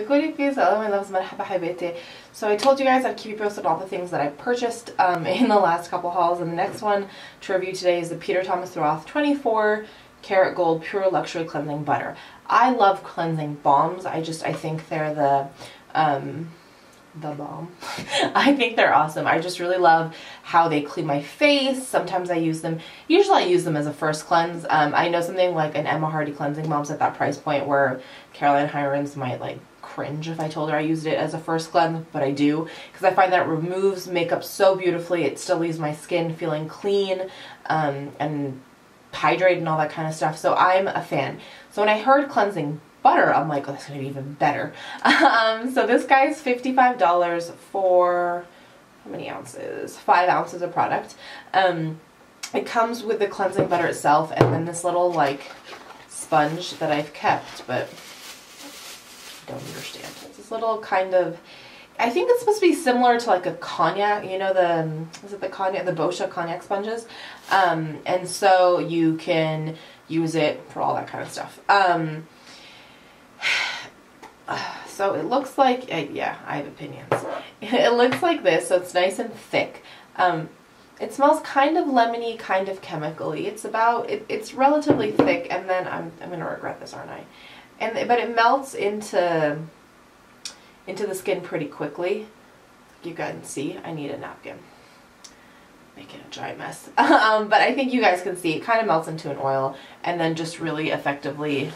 Coucou puces, hello my loves, Marhaba habibetey. So I told you guys I'd keep you posted on all the things that I purchased in the last couple hauls, and the next one to review today is the Peter Thomas Roth 24 karat gold pure luxury cleansing butter. I love cleansing balms. I think they're the bomb. I think they're awesome. I just really love how they clean my face. Sometimes I use them, usually I use them as a first cleanse. I know something like an Emma Hardy cleansing balm's at that price point where Caroline Hirons might like cringe if I told her I used it as a first cleanse, but I do because I find that it removes makeup so beautifully. It still leaves my skin feeling clean and hydrated and all that kind of stuff. So I'm a fan. So when I heard cleansing butter, I'm like, oh, that's gonna be even better. So this guy's $55 for how many ounces? 5 ounces of product. It comes with the cleansing butter itself and then this little like sponge that I've kept, but I don't understand. It's this little kind of, I think it's supposed to be similar to like a cognac, you know, is it the cognac, the Boscia cognac sponges? And so you can use it for all that kind of stuff. So it looks like, yeah, I have opinions. It looks like this, so it's nice and thick. It smells kind of lemony, kind of chemically. It's relatively thick, and then I'm gonna regret this, aren't I? But it melts into the skin pretty quickly. You guys can see, I need a napkin. Making a giant mess. But I think you guys can see it kind of melts into an oil, and then just really effectively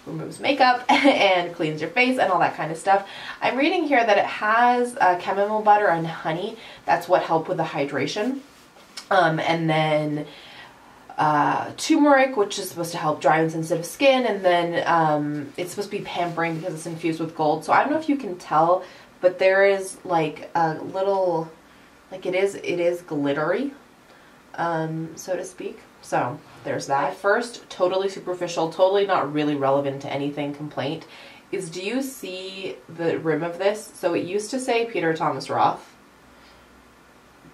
removes makeup and cleans your face and all that kind of stuff. I'm reading here that it has chamomile butter and honey. That's what helped with the hydration. And then turmeric, which is supposed to help dry and sensitive skin. And then it's supposed to be pampering because it's infused with gold. So I don't know if you can tell, but there is like a little, like it is glittery, so to speak. So there's that. First, totally superficial, totally not really relevant to anything complaint is, do you see the rim of this? So it used to say Peter Thomas Roth,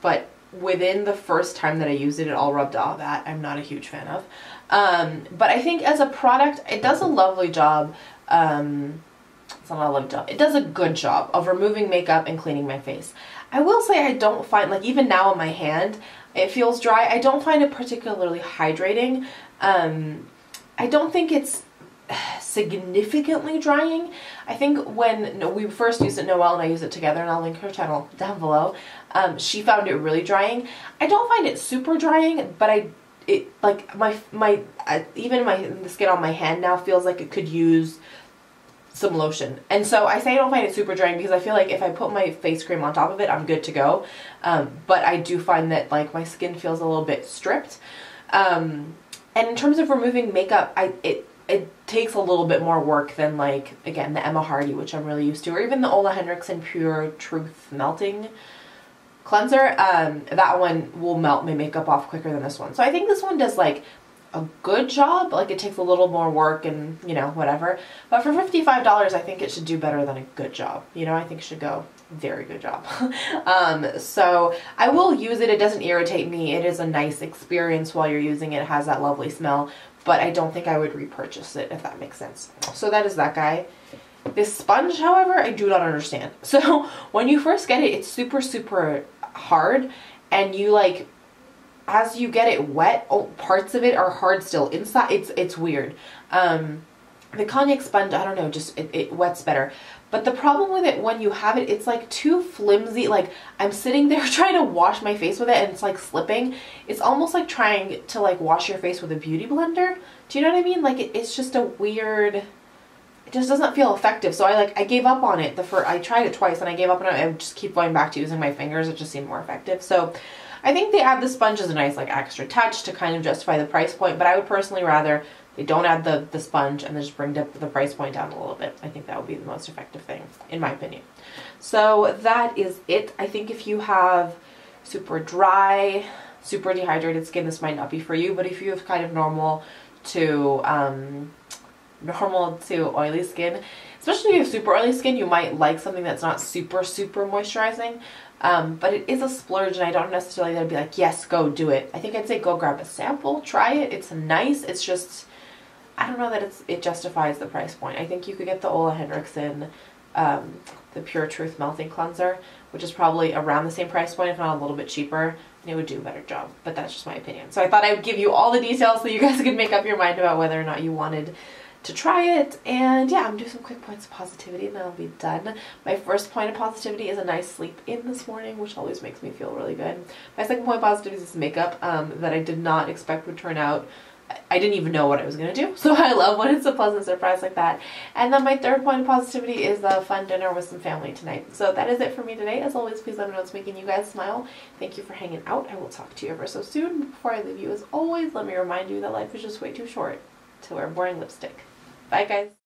but within the first time that I used it, it all rubbed off. That I'm not a huge fan of. But I think as a product, it does a lovely job. It's not a lovely job. It does a good job of removing makeup and cleaning my face. I will say I don't find, like even now on my hand, it feels dry. I don't find it particularly hydrating. I don't think it's significantly drying. I think when we first used it, Noelle and I used it together, and I'll link her channel down below, she found it really drying. I don't find it super drying, but even the skin on my hand now feels like it could use some lotion. And so I say I don't find it super drying because I feel like if I put my face cream on top of it, I'm good to go. But I do find that like my skin feels a little bit stripped. And in terms of removing makeup, it takes a little bit more work than like, again, the Emma Hardy, which I'm really used to, or even the Ole Henriksen Pure Truth Melting Cleanser. That one will melt my makeup off quicker than this one. So I think this one does like a good job. Like it takes a little more work and, you know, whatever. But for $55, I think it should do better than a good job. You know, I think it should go very good job. So I will use it. It doesn't irritate me. It is a nice experience while you're using it. It has that lovely smell, but I don't think I would repurchase it, if that makes sense. So that is that guy. This sponge, however, I do not understand. So when you first get it, it's super, super hard, and you like, as you get it wet, parts of it are hard still inside. It's weird. The cognac sponge, I don't know, just it wets better. But the problem with it when you have it, it's like too flimsy. Like I'm sitting there trying to wash my face with it and it's like slipping. It's almost like trying to like wash your face with a beauty blender. Do you know what I mean? Like it's just a weird, it just doesn't feel effective. So I gave up on it. I tried it twice and I gave up on it and just keep going back to using my fingers. It just seemed more effective. So I think they add the sponge as a nice like extra touch to kind of justify the price point, but I would personally rather they don't add the sponge and they just bring the price point down a little bit. I think that would be the most effective thing, in my opinion. So that is it. I think if you have super dry, super dehydrated skin, this might not be for you, but if you have kind of normal to oily skin, especially if you have super oily skin, you might like something that's not super, super moisturizing. But it is a splurge, and I don't necessarily be like, yes, go do it. I think I'd say go grab a sample, try it. It's nice. It's just, I don't know that it justifies the price point. I think you could get the Ole Henriksen, the Pure Truth Melting Cleanser, which is probably around the same price point, if not a little bit cheaper, and it would do a better job. But that's just my opinion. So I thought I would give you all the details so you guys could make up your mind about whether or not you wanted to try it. And yeah, I'm gonna do some quick points of positivity and then I'll be done. My first point of positivity is a nice sleep in this morning, which always makes me feel really good. My second point of positivity is this makeup that I did not expect would turn out. I didn't even know what I was going to do, so I love when it's a pleasant surprise like that. And then my third point of positivity is a fun dinner with some family tonight. So that is it for me today. As always, please let me know what's making you guys smile. Thank you for hanging out. I will talk to you ever so soon. Before I leave you, as always, let me remind you that life is just way too short to wear boring lipstick. Bye, guys.